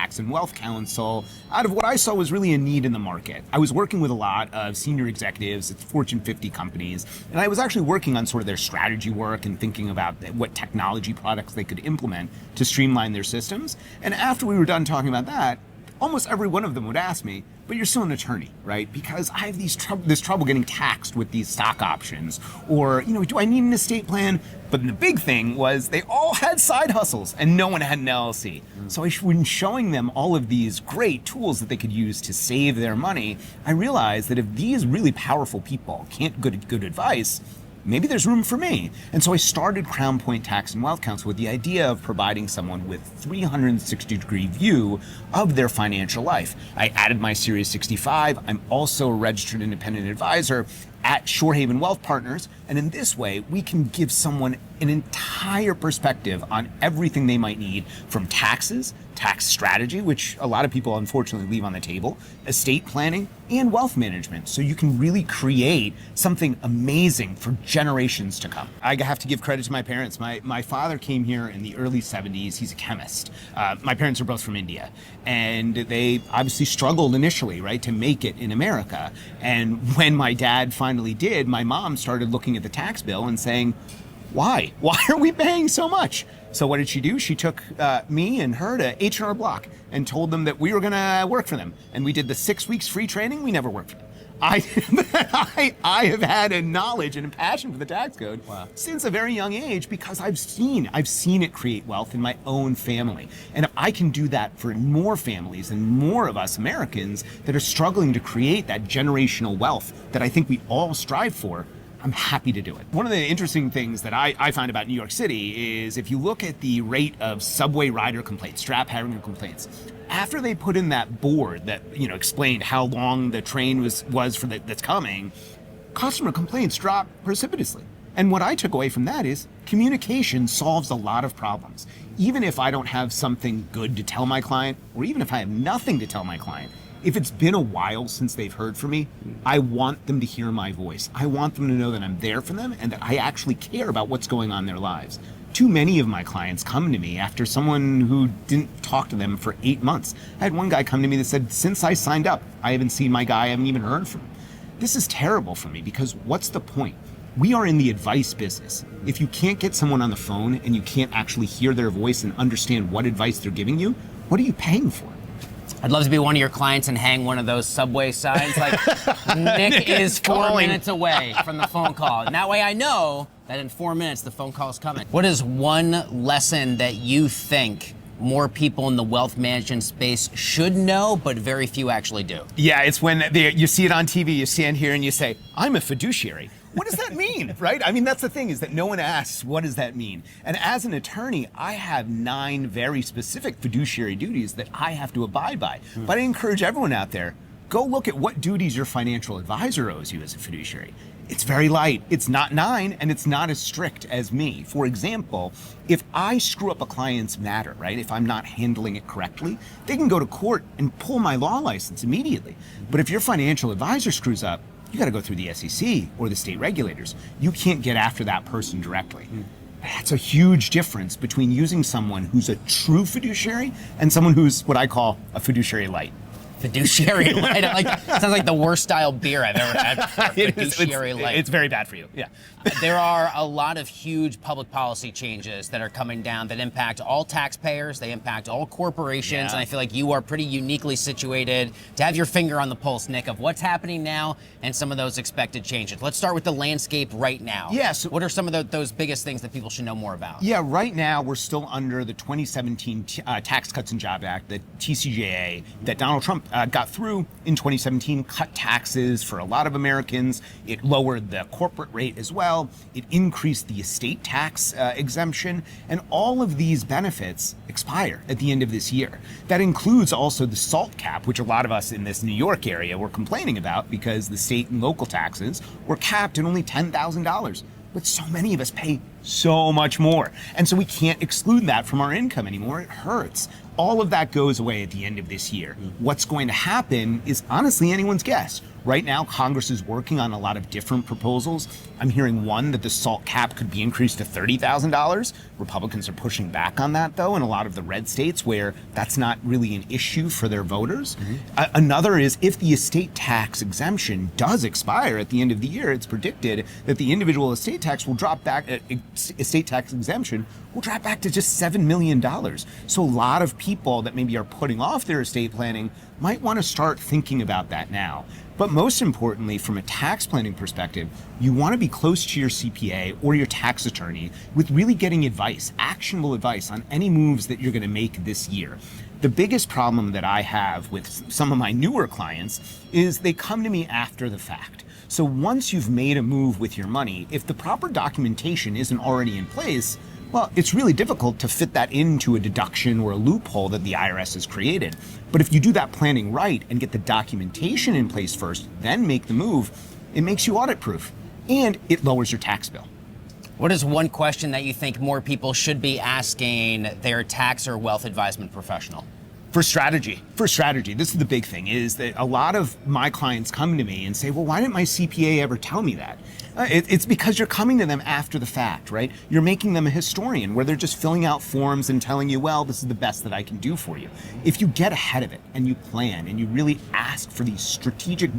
Tax and Wealth Council out of what I saw was really a need in the market. I was working with a lot of senior executives at Fortune 50 companies, and I was actually working on sort of their strategy work and thinking about what technology products they could implement to streamline their systems. And after we were done talking about that, almost every one of them would ask me, but you're still an attorney, right? Because I have this trouble getting taxed with these stock options, or, do I need an estate plan? But the big thing was they all had side hustles and no one had an LLC. So when showing them all of these great tools that they could use to save their money, I realized that if these really powerful people can't get good advice, maybe there's room for me. And so I started Crown Point Tax and Wealth Council with the idea of providing someone with 360-degree view of their financial life. I added my Series 65. I'm also a registered independent advisor at Shorehaven Wealth Partners. And in this way, we can give someone an entire perspective on everything they might need, from taxes, tax strategy, which a lot of people unfortunately leave on the table, estate planning, and wealth management. So you can really create something amazing for generations to come. I have to give credit to my parents. My father came here in the early 70s. He's a chemist. My parents are both from India, and they obviously struggled initially, right, to make it in America. And when my dad finally did, my mom started looking at the tax bill and saying, why are we paying so much? So what did she do? She took me and her to H&R Block and told them that we were gonna work for them. And we did the 6 weeks free training. We never worked for them. I have had a knowledge and a passion for the tax code since a very young age, because I've seen it create wealth in my own family. And if I can do that for more families and more of us Americans that are struggling to create that generational wealth that I think we all strive for, I'm happy to do it. One of the interesting things that I find about New York City is if you look at the rate of subway rider complaints, strap hanger complaints, after they put in that board that explained how long the train was for that's coming, customer complaints dropped precipitously. And what I took away from that is communication solves a lot of problems. Even if I don't have something good to tell my client, or even if I have nothing to tell my client, if it's been a while since they've heard from me, I want them to hear my voice. I want them to know that I'm there for them and that I actually care about what's going on in their lives. Too many of my clients come to me after someone who didn't talk to them for 8 months. I had one guy come to me that said, since I signed up, I haven't seen my guy, I haven't even heard from him. This is terrible for me, because what's the point? We are in the advice business. If you can't get someone on the phone and you can't actually hear their voice and understand what advice they're giving you, what are you paying for? I'd love to be one of your clients and hang one of those subway signs like, Nick is 4 minutes away from the phone call. And that way I know that in 4 minutes the phone call is coming. What is one lesson that you think more people in the wealth management space should know, but very few actually do? Yeah, it's when you see it on TV, you stand here and you say, I'm a fiduciary. What does that mean, right? I mean, that's the thing, is that no one asks, what does that mean? And as an attorney, I have 9 very specific fiduciary duties that I have to abide by. But I encourage everyone out there, go look at what duties your financial advisor owes you as a fiduciary. It's very light. It's not 9, and it's not as strict as me. For example, if I screw up a client's matter, right, if I'm not handling it correctly, they can go to court and pull my law license immediately. But if your financial advisor screws up, you got to go through the SEC or the state regulators. You can't get after that person directly. That's a huge difference between using someone who's a true fiduciary and someone who's what I call a fiduciary light. Fiduciary light. Sounds like the worst style beer I've ever had. Fiduciary light. It's very bad for you. Yeah. There are a lot of huge public policy changes that are coming down that impact all taxpayers, they impact all corporations, and I feel like you are pretty uniquely situated to have your finger on the pulse, Nick, of what's happening now and some of those expected changes. Let's start with the landscape right now. Yes. What are some of those biggest things that people should know more about? Yeah, right now we're still under the 2017 Tax Cuts and Jobs Act, the TCJA, that Donald Trump got through in 2017, cut taxes for a lot of Americans. It lowered the corporate rate as well. It increased the estate tax exemption, and all of these benefits expire at the end of this year. That includes also the SALT cap, which a lot of us in this New York area were complaining about because the state and local taxes were capped at only $10,000. But so many of us pay so much more. And so we can't exclude that from our income anymore. It hurts. all of that goes away at the end of this year. What's going to happen is honestly anyone's guess. Right now, Congress is working on a lot of different proposals. I'm hearing one that the SALT cap could be increased to $30,000. Republicans are pushing back on that, though, in a lot of the red states where that's not really an issue for their voters. Another is if the estate tax exemption does expire at the end of the year, it's predicted that the individual estate tax will drop back, estate tax exemption will drop back to just $7 million. So a lot of people that maybe are putting off their estate planning might want to start thinking about that now. But most importantly, from a tax planning perspective, you want to be close to your CPA or your tax attorney with really getting advice, actionable advice on any moves that you're going to make this year. The biggest problem that I have with some of my newer clients is they come to me after the fact. So once you've made a move with your money, if the proper documentation isn't already in place, well, it's really difficult to fit that into a deduction or a loophole that the IRS has created. But if you do that planning right and get the documentation in place first, then make the move, it makes you audit proof and it lowers your tax bill. What is one question that you think more people should be asking their tax or wealth advisement professional? For strategy, this is the big thing, is that a lot of my clients come to me and say, well, why didn't my CPA ever tell me that? It's because you're coming to them after the fact, right? You're making them a historian where they're just filling out forms and telling you, well, this is the best that I can do for you. If you get ahead of it and you plan and you really ask for these strategic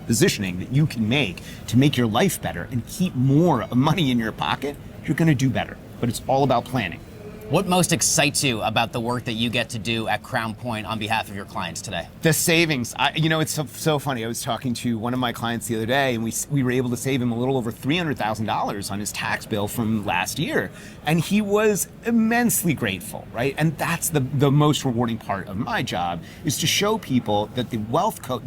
positioning that you can make to make your life better and keep more money in your pocket, you're going to do better. But it's all about planning. What most excites you about the work that you get to do at Crowne Point on behalf of your clients today? The savings. It's so funny. I was talking to one of my clients the other day, and we were able to save him a little over $300,000 on his tax bill from last year. And he was immensely grateful, right? And that's the most rewarding part of my job, is to show people that the wealth code,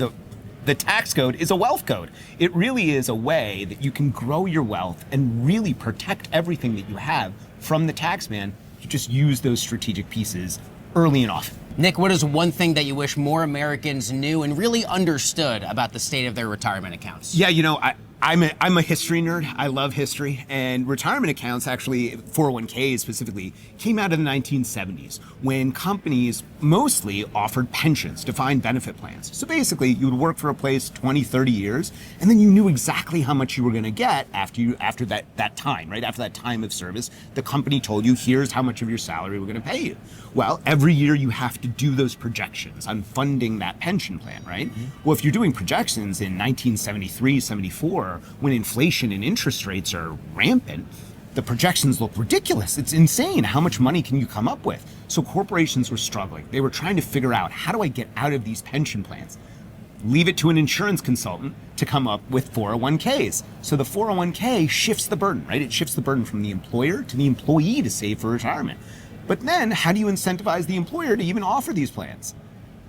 the tax code is a wealth code. It really is a way that you can grow your wealth and really protect everything that you have from the tax man. You just use those strategic pieces early and often. Nick, what is one thing that you wish more Americans knew and really understood about the state of their retirement accounts? Yeah, I'm a history nerd. I love history, and retirement accounts, actually 401ks specifically, came out in the 1970s when companies mostly offered pensions, defined benefit plans. So basically, you would work for a place 20, 30 years, and then you knew exactly how much you were going to get after that time, right? After that time of service, the company told you, here's how much of your salary we're going to pay you. Well, every year you have to do those projections on funding that pension plan, right? Well, if you're doing projections in 1973, 74, when inflation and interest rates are rampant, the projections look ridiculous. It's insane. How much money can you come up with? So corporations were struggling. They were trying to figure out, how do I get out of these pension plans? Leave it to an insurance consultant to come up with 401ks. So the 401k shifts the burden, right? It shifts the burden from the employer to the employee to save for retirement. But then how do you incentivize the employer to even offer these plans?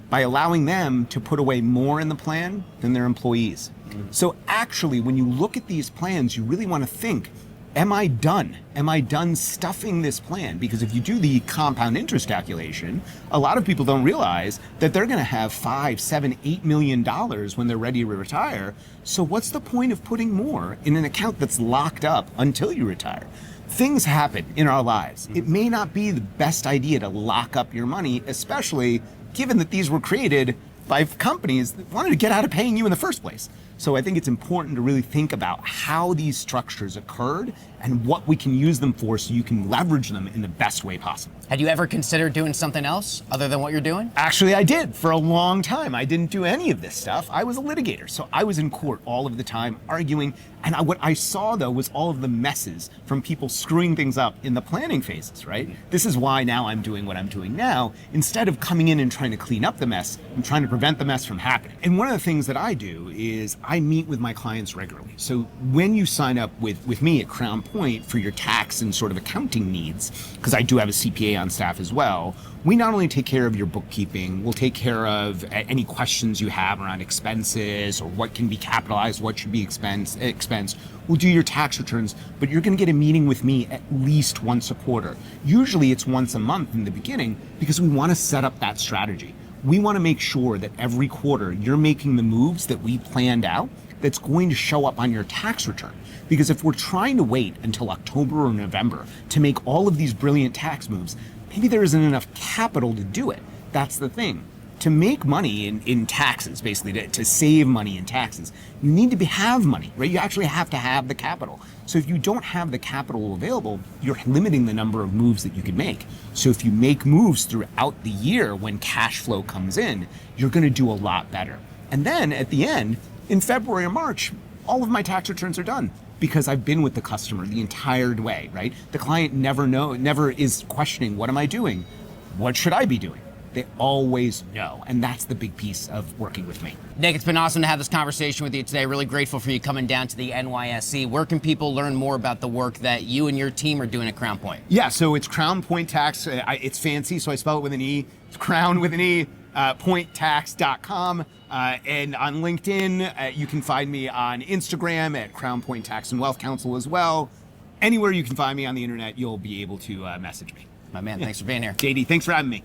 By allowing them to put away more in the plan than their employees. So actually, when you look at these plans, you really want to think, am I done? Am I done stuffing this plan? Because if you do the compound interest calculation, a lot of people don't realize that they're going to have $5, $7, $8 million when they're ready to retire. So what's the point of putting more in an account that's locked up until you retire? Things happen in our lives. It may not be the best idea to lock up your money, especially given that these were created by companies that wanted to get out of paying you in the first place. So I think it's important to really think about how these structures occurred and what we can use them for so you can leverage them in the best way possible. Had you ever considered doing something else other than what you're doing? Actually, I did for a long time. I didn't do any of this stuff. I was a litigator, so I was in court all of the time arguing. And what I saw, though, was all of the messes from people screwing things up in the planning phases, right? This is why now I'm doing what I'm doing now. Instead of coming in and trying to clean up the mess, I'm trying to prevent the mess from happening. And one of the things that I do is I meet with my clients regularly. So when you sign up with me at Crowne Point for your tax and sort of accounting needs, because I do have a CPA on staff as well, we not only take care of your bookkeeping, we'll take care of any questions you have around expenses or what can be capitalized, what should be expensed. We'll do your tax returns, but you're going to get a meeting with me at least once a quarter. Usually it's once a month in the beginning because we want to set up that strategy. We want to make sure that every quarter you're making the moves that we planned out that's going to show up on your tax return. Because if we're trying to wait until October or November to make all of these brilliant tax moves, maybe there isn't enough capital to do it. That's the thing. To make money in taxes, basically, to save money in taxes, you need to have money, right? You actually have to have the capital. So if you don't have the capital available, you're limiting the number of moves that you can make. So if you make moves throughout the year when cash flow comes in, you're going to do a lot better. And then at the end, in February or March, all of my tax returns are done because I've been with the customer the entire way, right? The client never is questioning, what am I doing? What should I be doing? They always know. And that's the big piece of working with me. Nick, it's been awesome to have this conversation with you today. Really grateful for you coming down to the NYSE. Where can people learn more about the work that you and your team are doing at Crowne Point? Yeah, so it's Crowne Point Tax. It's fancy, so I spell it with an E. It's Crowne with an E, pointtax.com. And on LinkedIn, you can find me on Instagram at Crowne Point Tax and Wealth Counsel as well. Anywhere you can find me on the internet, you'll be able to message me. My man, thanks for being here. JD, thanks for having me.